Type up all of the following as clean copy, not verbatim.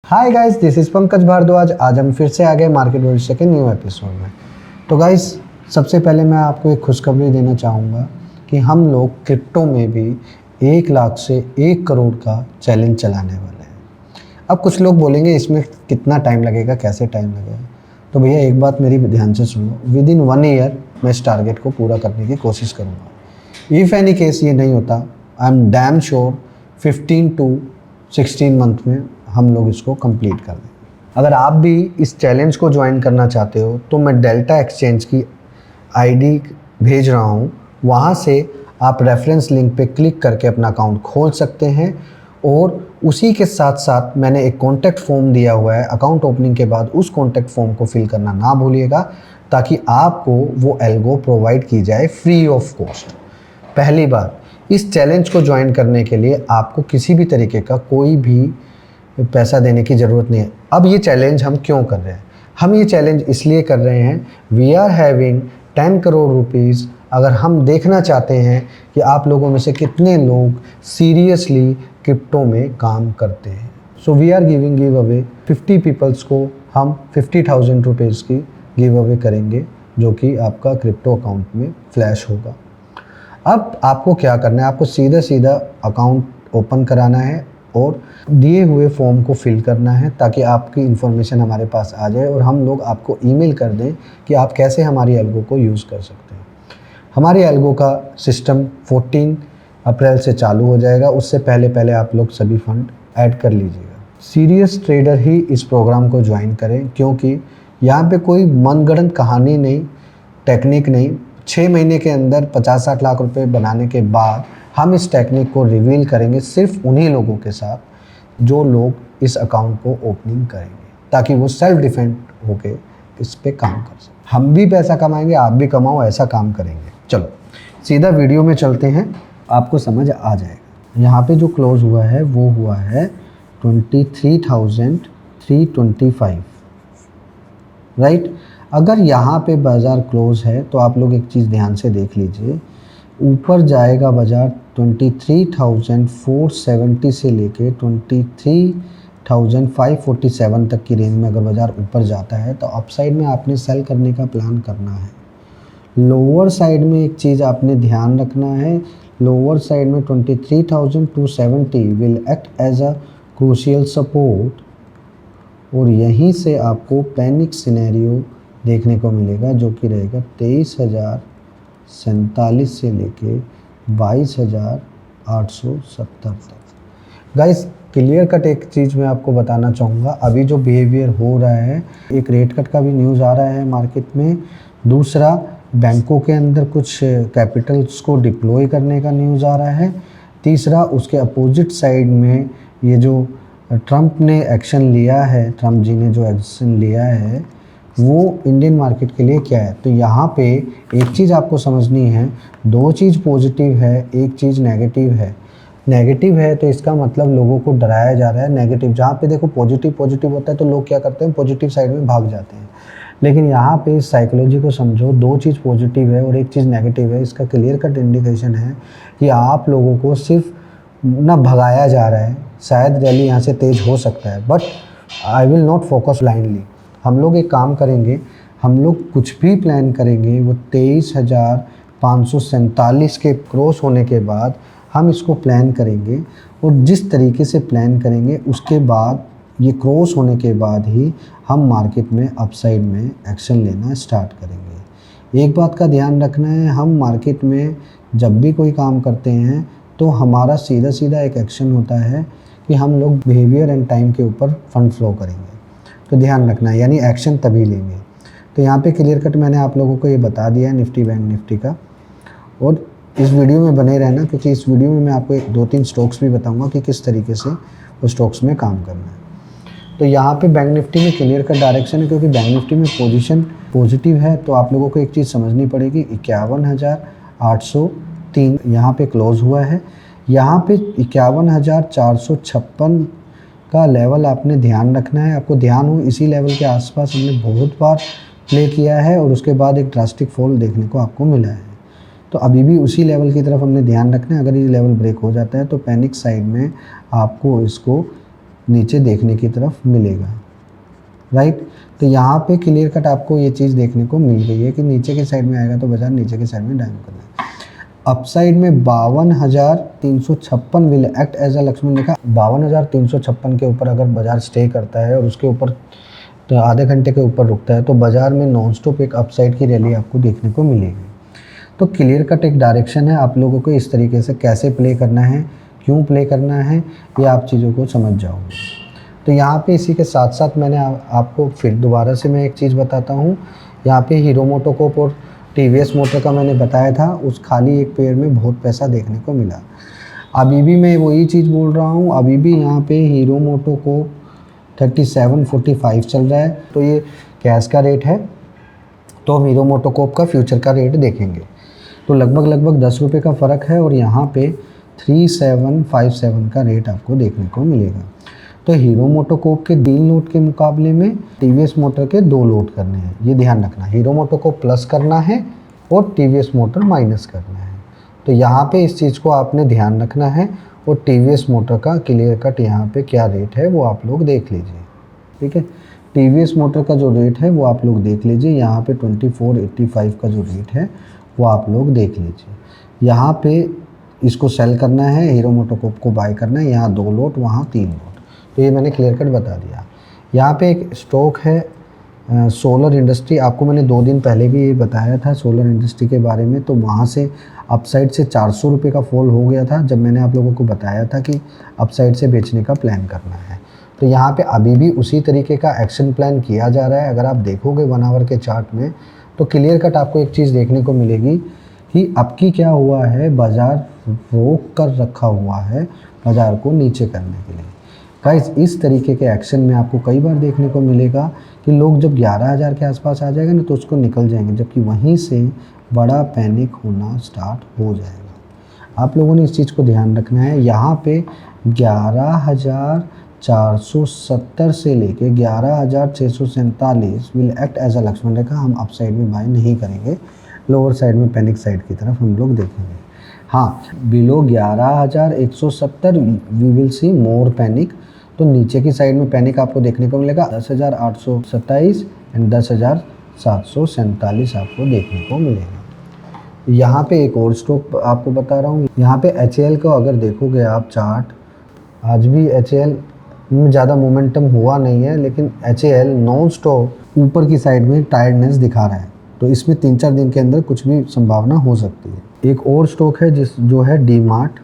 Hi guys, this is Pankaj Bhardwaj. आज हम फिर से आ गए मार्केट भविष्य के न्यू एपिसोड में। तो गाइस, सबसे पहले मैं आपको एक खुशखबरी देना चाहूँगा कि हम लोग क्रिप्टो में भी 1 लाख से 1 करोड़ का चैलेंज चलाने वाले हैं। अब कुछ लोग बोलेंगे इसमें कितना टाइम लगेगा, कैसे टाइम लगेगा। तो भैया एक बात मेरी ध्यान से सुनो, विद इन 1 ईयर मैं इस टारगेट को पूरा करने की कोशिश करूँगा। इफ़ एनी केस ये नहीं होता, I am damn sure 15 to 16 month में हम लोग इसको कंप्लीट कर दें। अगर आप भी इस चैलेंज को ज्वाइन करना चाहते हो तो मैं डेल्टा एक्सचेंज की आईडी भेज रहा हूँ, वहाँ से आप रेफरेंस लिंक पे क्लिक करके अपना अकाउंट खोल सकते हैं। और उसी के साथ साथ मैंने एक कॉन्टैक्ट फॉर्म दिया हुआ है, अकाउंट ओपनिंग के बाद उस कॉन्टैक्ट फॉर्म को फिल करना ना भूलिएगा, ताकि आपको वो एल्गो प्रोवाइड की जाए फ्री ऑफ कॉस्ट। पहली बार इस चैलेंज को ज्वाइन करने के लिए आपको किसी भी तरीके का कोई भी पैसा देने की ज़रूरत नहीं है। अब ये चैलेंज हम क्यों कर रहे हैं? हम ये चैलेंज इसलिए कर रहे हैं, we are having 10 crore rupees. अगर हम देखना चाहते हैं कि आप लोगों में से कितने लोग सीरियसली क्रिप्टो में काम करते हैं, so we are give away 50 peoples को हम 50,000 रुपीज़ की गिव अवे करेंगे, जो कि आपका क्रिप्टो अकाउंट में फ्लैश होगा। अब आपको क्या करना है, आपको सीधा अकाउंट ओपन कराना है और दिए हुए फॉर्म को फिल करना है, ताकि आपकी इन्फॉर्मेशन हमारे पास आ जाए और हम लोग आपको ईमेल कर दें कि आप कैसे हमारी एल्गो को यूज़ कर सकते हैं। हमारी एल्गो का सिस्टम 14 अप्रैल से चालू हो जाएगा। उससे पहले आप लोग सभी फंड ऐड कर लीजिएगा। सीरियस ट्रेडर ही इस प्रोग्राम को ज्वाइन करें, क्योंकि यहाँ पे कोई मनगढ़ंत कहानी नहीं, टेक्निक नहीं। 6 महीने के अंदर 50-60 लाख रुपए बनाने के बाद हम इस टेक्निक को रिवील करेंगे सिर्फ उन्हीं लोगों के साथ जो लोग इस अकाउंट को ओपनिंग करेंगे, ताकि वो सेल्फ डिफेंड होके इस पे काम कर सकें। हम भी पैसा कमाएंगे, आप भी कमाओ, ऐसा काम करेंगे। चलो सीधा वीडियो में चलते हैं, आपको समझ आ जाएगा। यहाँ पे जो क्लोज हुआ है वो हुआ है 23,325, राइट। अगर यहाँ पे बाज़ार क्लोज है तो आप लोग एक चीज़ ध्यान से देख लीजिए, ऊपर जाएगा बाज़ार 23,470 से लेके 23,547 तक की रेंज में। अगर बाज़ार ऊपर जाता है तो अपसाइड में आपने सेल करने का प्लान करना है। लोअर साइड में एक चीज़ आपने ध्यान रखना है, लोअर साइड में 23,270 will act as a crucial support, और यहीं से आपको पैनिक सिनेरियो देखने को मिलेगा, जो कि रहेगा 23,047 से लेके 22,870 तक। गाइस, क्लियर कट एक चीज़ मैं आपको बताना चाहूँगा, अभी जो बिहेवियर हो रहा है, एक रेट कट का भी न्यूज़ आ रहा है मार्केट में। दूसरा, बैंकों के अंदर कुछ कैपिटल्स को डिप्लॉय करने का न्यूज़ आ रहा है। तीसरा, उसके अपोजिट साइड में ये जो ट्रंप ने एक्शन लिया है, ट्रंप जी ने जो एक्शन लिया है वो इंडियन मार्केट के लिए क्या है। तो यहाँ पे एक चीज़ आपको समझनी है, 2 चीज़ पॉजिटिव है, एक चीज़ नेगेटिव है। नेगेटिव है तो इसका मतलब लोगों को डराया जा रहा है। नेगेटिव, जहाँ पे देखो पॉजिटिव होता है तो लोग क्या करते हैं, पॉजिटिव साइड में भाग जाते हैं। लेकिन यहाँ पे इस साइकोलॉजी को समझो, 2 चीज़ पॉजिटिव है और एक चीज़ नेगेटिव है। इसका क्लियर कट इंडिकेशन है कि आप लोगों को सिर्फ ना भगाया जा रहा है। शायद रैली यहाँ से तेज़ हो सकता है, but I will not focus blindly. हम लोग एक काम करेंगे, हम लोग कुछ भी प्लान करेंगे वो 23,547 के क्रॉस होने के बाद हम इसको प्लान करेंगे। और जिस तरीके से प्लान करेंगे उसके बाद, ये क्रॉस होने के बाद ही हम मार्केट में अपसाइड में एक्शन लेना स्टार्ट करेंगे। एक बात का ध्यान रखना है, हम मार्केट में जब भी कोई काम करते हैं तो हमारा सीधा एक एक्शन होता है कि हम लोग बिहेवियर एंड टाइम के ऊपर फंड फ्लो करेंगे। तो ध्यान रखना है, यानी एक्शन तभी लेंगे। तो यहाँ पे क्लियर कट मैंने आप लोगों को ये बता दिया है निफ्टी बैंक निफ्टी का। और इस वीडियो में बने रहना, क्योंकि इस वीडियो में मैं आपको 2-3 स्टॉक्स भी बताऊंगा कि किस तरीके से वो स्टॉक्स में काम करना है। तो यहाँ पे बैंक निफ्टी में क्लियर कट डायरेक्शन है, क्योंकि बैंक निफ्टी में पोजीशन पॉजिटिव है। तो आप लोगों को एक चीज़ समझनी पड़ेगी, 51,803 यहाँ पे क्लोज हुआ है। यहाँ पे 51,456 का लेवल आपने ध्यान रखना है। आपको ध्यान हो, इसी लेवल के आसपास हमने बहुत बार प्ले किया है और उसके बाद एक ड्रास्टिक फॉल देखने को आपको मिला है। तो अभी भी उसी लेवल की तरफ हमने ध्यान रखना है। अगर ये लेवल ब्रेक हो जाता है तो पैनिक साइड में आपको इसको नीचे देखने की तरफ मिलेगा, राइट। तो यहाँ पे क्लियर कट आपको ये चीज़ देखने को मिल गई है कि नीचे की साइड में आएगा तो बाजार नीचे की साइड में डाउन करना है। अपसाइड में 52,356 will act as a Lakshman rekha. 52,356 के ऊपर अगर बाजार स्टे करता है और उसके ऊपर तो आधे घंटे के ऊपर रुकता है तो बाजार में नॉन स्टॉप एक अपसाइड की रैली आपको देखने को मिलेगी। तो क्लियर कट एक डायरेक्शन है, आप लोगों को इस तरीके से कैसे प्ले करना है, क्यों प्ले करना है, ये आप चीज़ों को समझ जाओगे। तो यहाँ पे इसी के साथ साथ मैंने आपको फिर दोबारा से मैं एक चीज़ बताता हूँ। यहाँ पे हीरो मोटोकॉर्प और टीवीएस मोटर का मैंने बताया था, उस खाली एक पेड़ में बहुत पैसा देखने को मिला। अभी भी मैं वही चीज़ बोल रहा हूँ, अभी भी यहाँ पे हीरो मोटोकॉर्प 3745 चल रहा है। तो ये कैश का रेट है, तो हम हीरो मोटोकॉर्प का फ्यूचर का रेट देखेंगे तो लगभग 10 रुपये का फ़र्क है और यहाँ पे 3757 का रेट आपको देखने को मिलेगा। तो हीरो मोटोकॉर्प के 3 लोड के मुकाबले में टीवीएस मोटर के 2 लोड करने हैं, ये ध्यान रखना। हीरो मोटोकॉर्प प्लस करना है और टीवीएस मोटर माइनस करना है। तो यहाँ पे इस चीज़ को आपने ध्यान रखना है। और टीवीएस मोटर का क्लियर कट यहाँ पे क्या रेट है वो आप लोग देख लीजिए, ठीक है। टीवीएस मोटर का जो रेट है वो आप लोग देख लीजिए, यहाँ पे 2485 का जो रेट है वो आप लोग देख लीजिए। यहाँ पे इसको सेल करना है, हीरो मोटोकॉर्प को बाय करना है, यहाँ 2 लोट वहाँ 3 लोट। तो ये मैंने क्लियर कट बता दिया। यहाँ पे एक स्टॉक है सोलर इंडस्ट्री, आपको मैंने 2 दिन पहले भी ये बताया था सोलर इंडस्ट्री के बारे में। तो वहाँ से अपसाइड से 400 रुपये का फॉल हो गया था जब मैंने आप लोगों को बताया था कि अपसाइड से बेचने का प्लान करना है। तो यहाँ पे अभी भी उसी तरीके का एक्शन प्लान किया जा रहा है। अगर आप देखोगे 1 आवर के चार्ट में तो क्लियर कट आपको एक चीज़ देखने को मिलेगी कि अब की क्या हुआ है, बाज़ार रोक कर रखा हुआ है बाज़ार को नीचे करने के लिए। गाइस इस तरीके के एक्शन में आपको कई बार देखने को मिलेगा कि लोग जब 11,000 के आसपास आ जाएगा ना तो उसको निकल जाएंगे, जबकि वहीं से बड़ा पैनिक होना स्टार्ट हो जाएगा। आप लोगों ने इस चीज़ को ध्यान रखना है। यहाँ पे 11,470 से लेके 11,647 will act as a Lakshman rekha. हम अप साइड में बाय नहीं करेंगे, लोअर साइड में पैनिक साइड की तरफ हम लोग देखेंगे। हाँ, below 11,170 we will see more panic. तो नीचे की साइड में पैनिक आपको देखने को मिलेगा 10,827 एंड 10,747 आपको देखने को मिलेगा। यहाँ पे एक और स्टॉक आपको बता रहा हूँ, यहाँ पे HAL को अगर देखोगे आप चार्ट, आज भी HAL में ज़्यादा मोमेंटम हुआ नहीं है, लेकिन HAL नॉन स्टॉप ऊपर की साइड में टायर्डनेस दिखा रहा है। तो इसमें 3-4 दिन के अंदर कुछ भी संभावना हो सकती है। एक और स्टॉक है जो है डी-मार्ट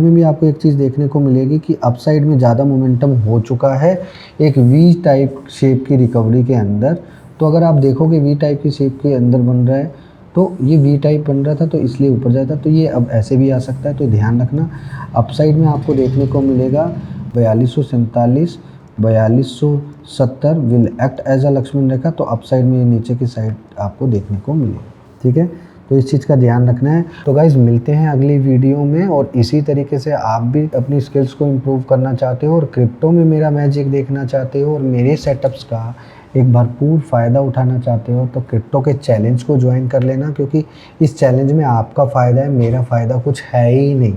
में भी आपको एक चीज़ देखने को मिलेगी कि अपसाइड में ज़्यादा मोमेंटम हो चुका है एक वी टाइप शेप की रिकवरी के अंदर। तो अगर आप देखोगे वी टाइप की शेप के अंदर बन रहा है, तो ये वी टाइप बन रहा था तो इसलिए ऊपर जाता, तो ये अब ऐसे भी आ सकता है। तो ध्यान रखना, अपसाइड में आपको देखने को मिलेगा 4247 4270 will act as a Lakshman rekha. तो अपसाइड में ये नीचे की साइड आपको देखने को मिलेगा, ठीक है। तो इस चीज़ का ध्यान रखना है। तो गाइज़ मिलते हैं अगली वीडियो में, और इसी तरीके से आप भी अपनी स्किल्स को इम्प्रूव करना चाहते हो और क्रिप्टो में मेरा मैजिक देखना चाहते हो और मेरे सेटअप्स का एक भरपूर फ़ायदा उठाना चाहते हो, तो क्रिप्टो के चैलेंज को ज्वाइन कर लेना, क्योंकि इस चैलेंज में आपका फ़ायदा है, मेरा फ़ायदा कुछ है ही नहीं।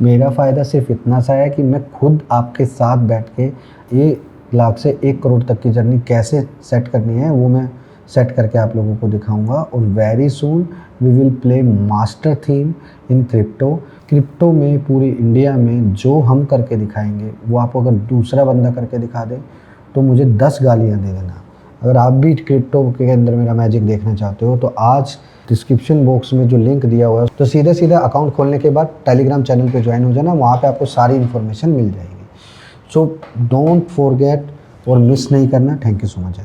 मेरा फ़ायदा सिर्फ इतना सा है कि मैं खुद आपके साथ बैठ के 1 लाख से 1 करोड़ तक की जर्नी कैसे सेट करनी है वो मैं सेट करके आप लोगों को दिखाऊंगा। और very soon we will play master theme in crypto में पूरी इंडिया में जो हम करके दिखाएंगे वो आपको अगर दूसरा बंदा करके दिखा दे तो मुझे 10 गालियाँ दे देना। अगर आप भी क्रिप्टो के अंदर मेरा मैजिक देखना चाहते हो तो आज डिस्क्रिप्शन बॉक्स में जो लिंक दिया हुआ है तो सीधे अकाउंट खोलने के बाद टेलीग्राम चैनल पे ज्वाइन हो जाना, वहाँ पे आपको सारी इन्फॉर्मेशन मिल जाएगी। सो डोंट फॉरगेट और मिस नहीं करना। Thank you so much.